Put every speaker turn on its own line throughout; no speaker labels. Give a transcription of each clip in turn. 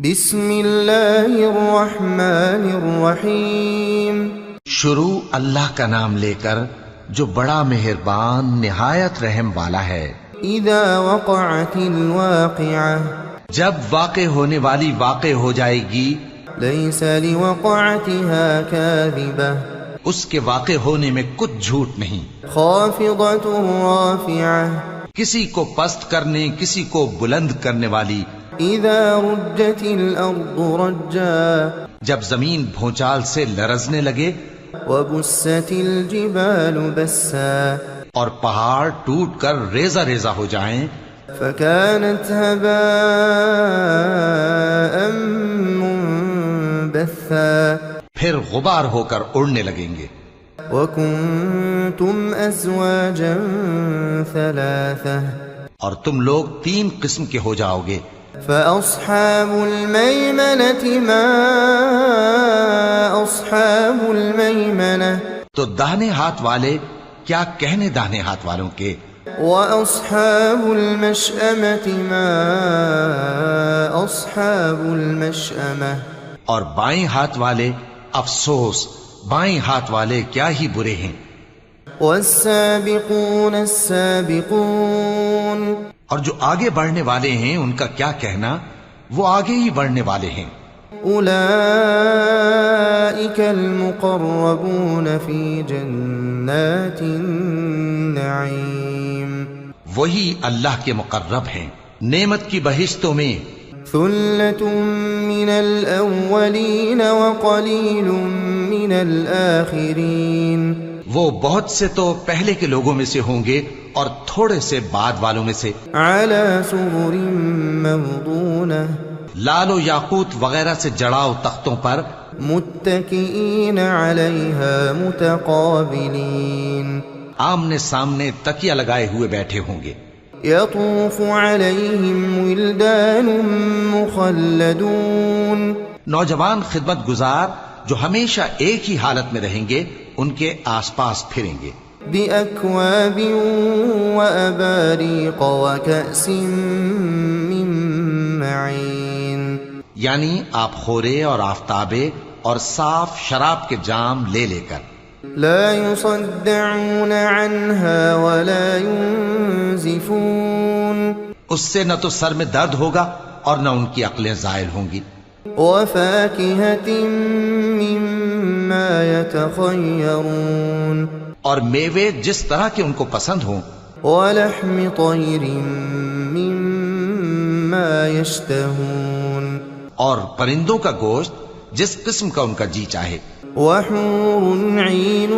بسم اللہ الرحمن الرحیم
شروع اللہ کا نام لے کر جو بڑا مہربان نہایت رحم والا ہے۔
اذا وقعت الواقعہ
جب واقع ہونے والی واقع ہو جائے گی،
لیس لوقعتها کاذبہ
اس کے واقع ہونے میں کچھ جھوٹ نہیں۔
خافضۃ رافعہ
کسی کو پست کرنے کسی کو بلند کرنے والی۔
اذا رجت الارض رجا
جب زمین بھونچال سے لرزنے لگے،
وبست الجبال بسا
اور پہاڑ ٹوٹ کر ریزہ ریزہ ہو جائیں،
فكانت هباء منبثا
پھر غبار ہو کر اڑنے لگیں گے۔
وكنتم ازواجا ثلاثة
اور تم لوگ 3 قسم کے ہو جاؤ گے۔
فأصحاب الميمنة ما أصحاب الميمنة
تو داہنے ہاتھ والے کیا کہنے داہنے ہاتھ والوں کے،
وأصحاب المشأمة ما أصحاب المشأمة
اور بائیں ہاتھ والے افسوس بائیں ہاتھ والے کیا ہی برے ہیں۔
والسابقون السابقون
اور جو آگے بڑھنے والے ہیں ان کا کیا کہنا، وہ آگے ہی بڑھنے والے ہیں۔
أولئك المقربون في جنات النعيم
وہی اللہ کے مقرب ہیں نعمت کی بہشتوں میں۔
ثلة من الأولين وقليل من الآخرين
وہ بہت سے تو پہلے کے لوگوں میں سے ہوں گے اور تھوڑے سے بعد والوں میں سے،
على سرر موضونة
لال و یاقوت وغیرہ سے جڑاؤ تختوں پر،
متكئين عليها متقابلين
آمنے سامنے تکیہ لگائے ہوئے بیٹھے ہوں گے۔
يطوف عليهم ولدان مخلدون
نوجوان خدمت گزار جو ہمیشہ ایک ہی حالت میں رہیں گے ان کے آس پاس پھریں گے۔
بأكواب وأباريق وكأس من معين
یعنی آپ خورے اور آفتابے اور صاف شراب کے جام لے لے کر،
لا يصدعون عنها ولا ينزفون
اس سے نہ تو سر میں درد ہوگا اور نہ ان کی عقلیں زائل ہوں گی۔
وفاكهة مما يتخيرون
اور میوے جس طرح کے ان کو پسند ہوں،
ولحم طير مما يشتهون
اور پرندوں کا گوشت جس قسم کا ان کا جی چاہے۔
وحور عين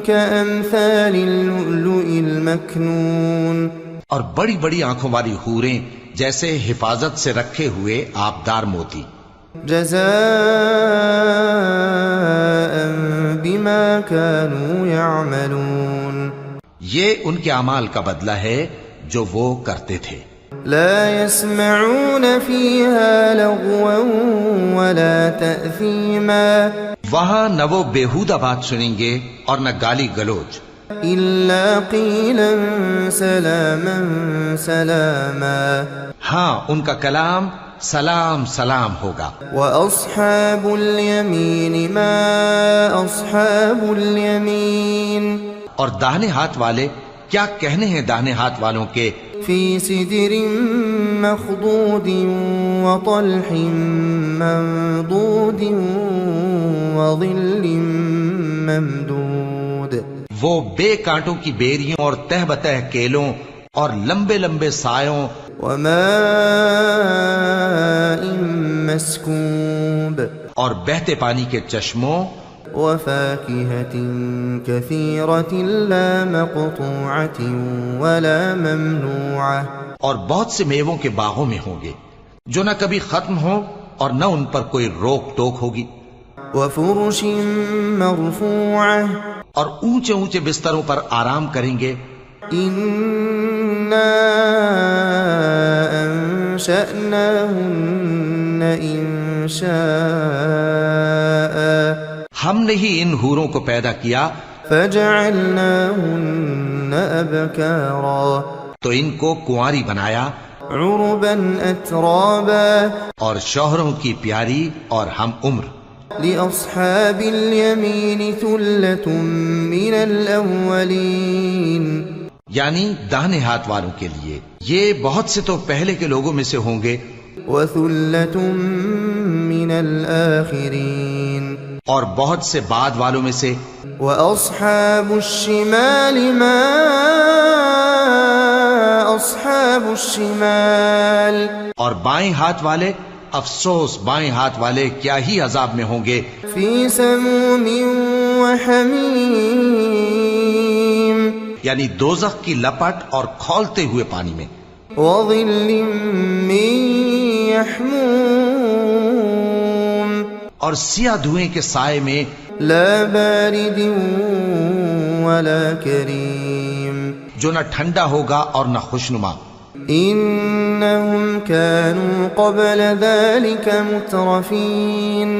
كأمثال اللؤلؤ المكنون
اور بڑی بڑی آنکھوں والی حوریں جیسے حفاظت سے رکھے ہوئے آبدار موتی۔
جزاء بما كانوا يعملون
یہ ان کے اعمال کا بدلہ ہے جو وہ کرتے تھے۔
لا يسمعون فيها لغوا ولا تأثيما
وہاں نہ وہ بیہودہ بات سنیں گے اور نہ گالی گلوچ،
إلا قيلا سلاما سلاما
ہاں ان کا کلام سلام سلام ہوگا۔
وأصحاب اليمين ما أصحاب اليمين
اور داہنے ہاتھ والے کیا کہنے ہیں داہنے ہاتھ والوں کے،
في سدر مخضود وطلح منضود وظل ممدود
وہ بے کانٹوں کی بیریوں اور تہ بتہ کیلوں اور لمبے لمبے سایوں،
وماء مسكوب
اور بہتے پانی کے چشموں،
وفاكهة كثيرة لا مقطوعة ولا ممنوعة
اور بہت سے میووں کے باغوں میں ہوں گے جو نہ کبھی ختم ہوں اور نہ ان پر کوئی روک ٹوک ہوگی،
وفرش مرفوعة
اور اونچے اونچے بستروں پر آرام کریں گے۔
إنا أنشأناهن إنشاء
ہم نے ہی ان حوروں کو پیدا کیا،
فجعلناهن أبكارا
تو ان کو کنواری بنایا،
عربا أترابا
اور شوہروں کی پیاری اور ہم عمر.
لأصحاب اليمين ثلة من الأولين
یعنی داہنے ہاتھ والوں کے لیے یہ بہت سے تو پہلے کے لوگوں میں سے ہوں گے
وثلة من الآخرين
اور بہت سے بعد والوں میں سے.
وأصحاب الشمال ما أصحاب الشمال
اور بائیں ہاتھ والے افسوس بائیں ہاتھ والے کیا ہی عذاب میں ہوں گے.
في سموم وحميم
یعنی دوزخ کی لپٹ اور کھولتے ہوئے پانی میں.
وظل من يحموم
اور سیاہ دھوئیں کے سائے میں.
لا بارد ولا كريم
جو نہ ٹھنڈا ہوگا اور نہ خوشنما.
إنهم كانوا قبل ذلك مترفين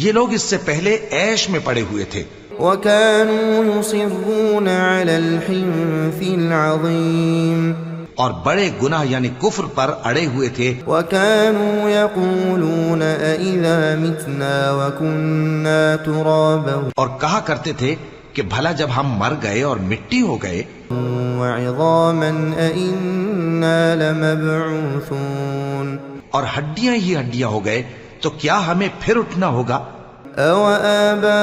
یہ لوگ اس سے پہلے عیش میں پڑے ہوئے تھے
وكانوا يصرون على الحنث العظيم
اور بڑے گناہ یعنی کفر پر اڑے ہوئے تھے.
وكانوا يقولون أإذا متنا وكنا ترابا
اور کہا کرتے تھے کہ بھلا جب ہم مر گئے اور مٹی ہو گئے
وعظاما أإنا لمبعوثون
اور ہڈیاں ہی ہڈیاں ہو گئے تو کیا ہمیں پھر اٹھنا ہوگا.
أَوَآبَاؤُنَا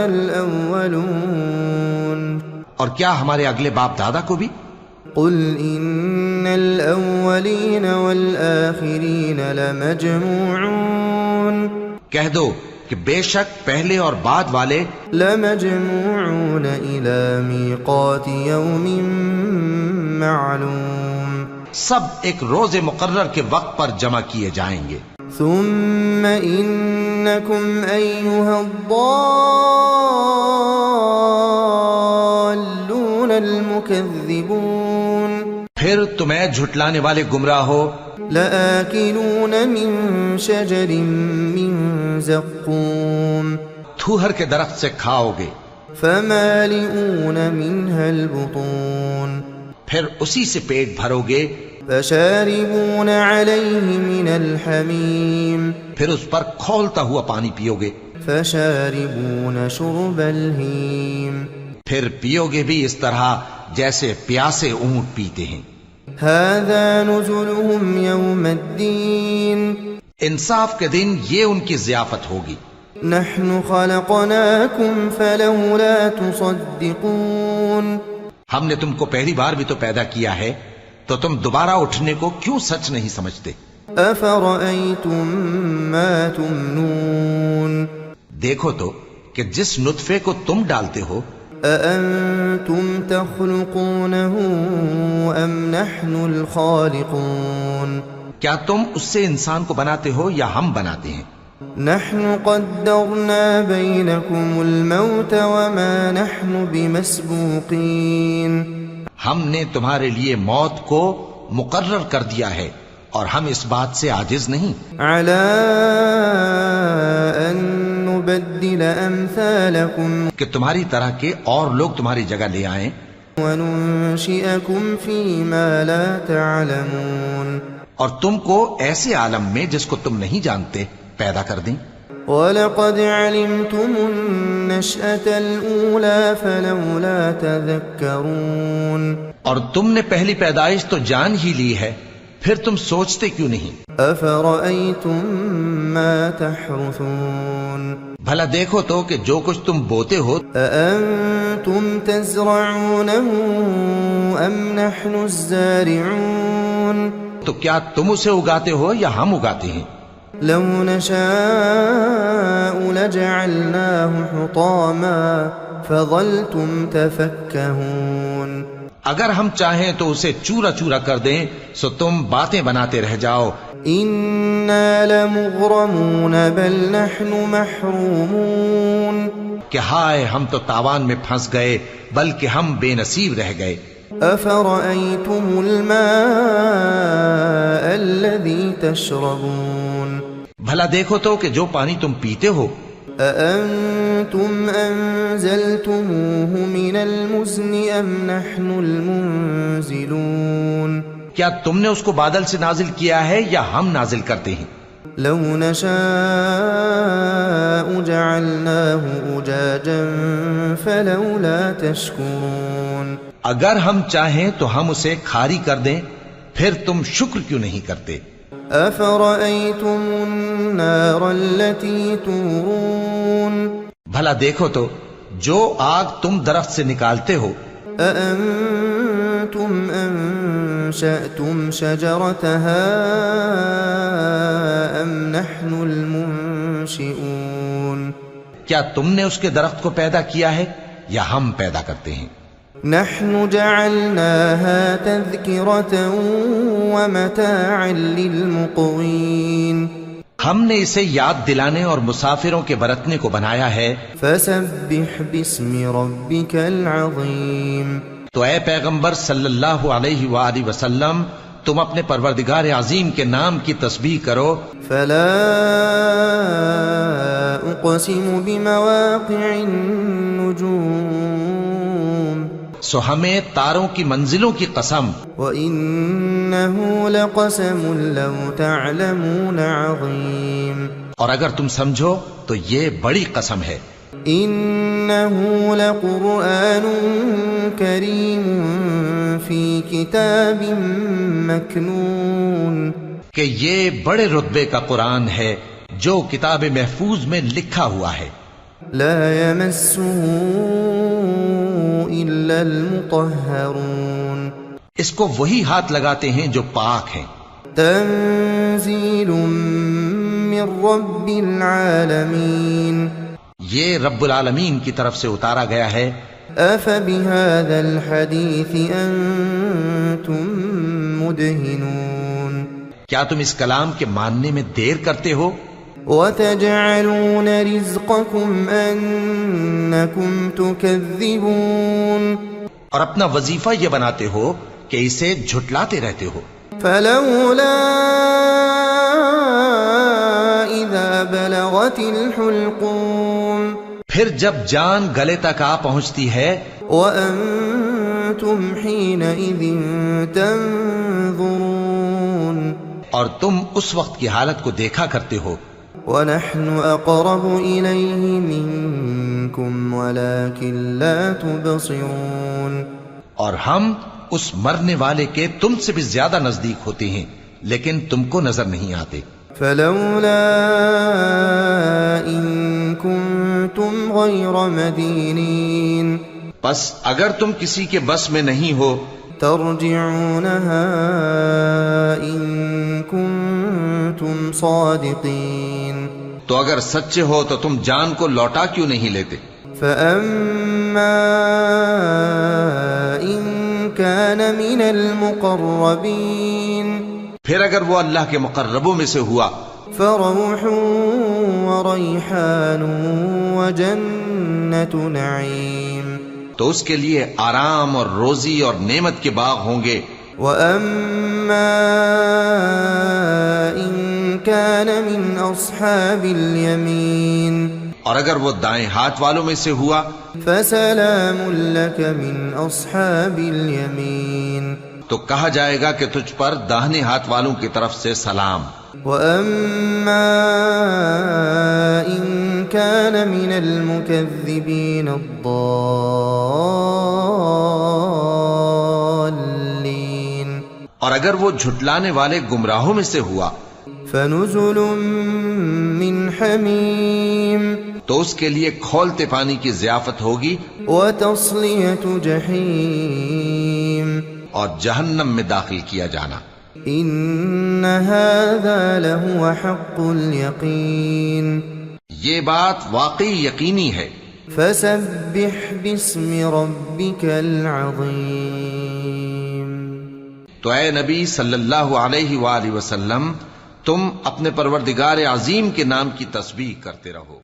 الْأَوَّلُونَ
اور کیا ہمارے اگلے باپ دادا کو بھی.
قُلْ إِنَّ الْأَوَّلِينَ وَالْآخِرِينَ لَمَجْمُوعُونَ
کہہ دو کہ بے شک پہلے اور بعد والے
لَمَجْمُوعُونَ إِلَى مِيقَاتِ يَوْمٍ مَّعْلُومٍ
سب ایک روز مقرر کے وقت پر جمع کیے جائیں گے.
ثم إنكم أيها الضالون المكذبون
پھر تمہیں جھٹلانے والے گمراہ ہو.
لآكلون من شجر من زقوم
تھوہر کے درخت سے کھاؤ گے.
فمالئون منها البطون
پھر اسی سے پیٹ بھرو گے.
فشاربون عليه من الحميم
پھر اس پر کھولتا ہوا پانی پیو گے.
فشاربون شرب الهيم
پھر پیو گے بھی اس طرح جیسے پیاسے اونٹ پیتے ہیں.
هذا نزلهم يوم الدين
انصاف کے دن یہ ان کی ضیافت ہوگی.
نحن خلقناكم فلولا تصدقون
ہم نے تم کو پہلی بار بھی تو پیدا کیا ہے تو تم دوبارہ اٹھنے کو کیوں سچ نہیں سمجھتے.
أفرأيتم ما تمنون
دیکھو تو کہ جس نطفے کو تم ڈالتے ہو
أأنتم تخلقونه أم نحن الخالقون
کیا تم اس سے انسان کو بناتے ہو یا ہم بناتے ہیں.
نحن قدرنا بينكم الموت وما نحن بمسبوقين
ہم نے تمہارے لیے موت کو مقرر کر دیا ہے اور ہم اس بات سے عاجز نہیں.
على أن نبدل أمثالكم
کہ تمہاری طرح کے اور لوگ تمہاری جگہ لے آئیں
وننشئكم فيما لا تعلمون
اور تم کو ایسے عالم میں جس کو تم نہیں جانتے پیدا کر دیں.
وَلَقَدْ عَلِمْتُمُ النَّشْأَةَ الْأُولَى فَلَوْلَا تَذَكَّرُونَ
اور تم نے پہلی پیدائش تو جان ہی لی ہے پھر تم سوچتے کیوں نہیں.
أَفَرَأَيْتُم مَّا تَحْرُثُونَ
بھلا دیکھو تو کہ جو کچھ تم بوتے ہو
أَأَنتُمْ تَزْرَعُونَهُ أَمْ نَحْنُ الزَّارِعُونَ
تو کیا تم اسے اگاتے ہو یا ہم اگاتے ہیں.
لو نشاء لجعلناه حطاما فظلتم تفكهون
اگر ہم چاہیں تو اسے چورا چورا کر دیں سو تم باتیں بناتے رہ جاؤ.
إنا لمغرمون بل نحن محرومون
کہ ہائے ہم تو تاوان میں پھنس گئے بلکہ ہم بے نصیب رہ گئے.
أفرأيتم الماء الذي تشربون
بھلا دیکھو تو کہ جو پانی تم پیتے ہو
أأنتم أنزلتموه من المزن أم نحن المنزلون
کیا تم نے اس کو بادل سے نازل کیا ہے یا ہم نازل کرتے ہیں؟
لو نشاء جعلناه أجاجا فلولا تشكرون
اگر ہم چاہیں تو ہم اسے کھاری کر دیں، پھر تم شکر کیوں نہیں کرتے؟
أفرأيتم النار التي تورون
بھلا دیکھو تو جو آگ تم درخت سے نکالتے ہو،
أأنتم أنشأتم شجرتها أم نحن المنشئون
کیا تم نے اس کے درخت کو پیدا کیا ہے یا ہم پیدا کرتے ہیں؟
نحن جعلناها تذكرة ومتاعا للمقوين
ہم نے اسے یاد دلانے اور مسافروں کے برتنے کو بنایا ہے۔
فسبح باسم ربك العظيم
تو اے پیغمبر صلی اللہ علیہ وآلہ وسلم، تم اپنے پروردگار عظیم کے نام کی تسبیح کرو۔
فلا اقسم بمواقع النجوم
سو ہمیں تاروں کی منزلوں کی قسم،
وإنه لقسم لو تعلمون عظيم
اور اگر تم سمجھو تو یہ بڑی قسم ہے۔
إنه لقرآن كريم في كتاب مكنون
کہ یہ بڑے رتبے کا قرآن ہے جو کتاب محفوظ میں لکھا ہوا ہے۔
لا يمسه إلا المطهرون
اس کو وہی ہاتھ لگاتے ہیں جو پاک ہیں۔
تنزيل من رب العالمين
یہ رب العالمین کی طرف سے اتارا گیا ہے۔
أفبهذا الحديث أنتم مدهنون
کیا تم اس کلام کے ماننے میں دیر کرتے ہو؟
وتجعلون رزقكم أنكم تكذبون
اور اپنا وظیفہ یہ بناتے ہو کہ اسے جھٹلاتے رہتے ہو۔
فلولا إذا بلغت الحلقوم
پھر جب جان گلے تک آ پہنچتی ہے،
وأنتم حينئذ تنظرون
اور تم اس وقت کی حالت کو دیکھا کرتے ہو،
ونحن أقرب إليه منكم ولكن لا تبصرون
اور ہم اس مرنے والے کے تم سے بھی زیادہ نزدیک ہوتے ہیں لیکن تم کو نظر نہیں آتے۔
فلولا إن كنتم غير مدينين
پس اگر تم کسی کے بس میں نہیں ہو
ترجعونها إن كنتم صادقين
تو اگر سچے ہو تو تم جان کو لوٹا کیوں نہیں لیتے؟
فأما إن كان من المقربين
پھر اگر وہ اللہ کے مقربوں میں سے ہوا
فروح وريحان وجنة نعيم
تو اس کے لیے آرام اور روزی اور نعمت کے باغ ہوں گے۔
وأما إن كان من أصحاب اليمين
اور اگر وہ دائیں ہاتھ والوں میں سے ہوا
فسلام لك من أصحاب اليمين
تو کہا جائے گا کہ تجھ پر داہنے ہاتھ والوں کی طرف سے سلام۔
وأما إن كان من المكذبين الضالين
اور اگر وہ جھٹلانے والے گمراہوں میں سے ہوا
فنزل من حميم
تو اس کے لیے کھولتے پانی کی ضیافت ہوگی
وتصلية جحيم
اور جہنم میں داخل کیا جانا۔
إن هذا لهو حق اليقين
یہ بات واقعی یقینی ہے۔
فسبح باسم ربك العظيم
تو اے نبی صلی اللہ علیہ وآلہ وسلم، تم اپنے پروردگار عظیم کے نام کی تسبیح کرتے رہو۔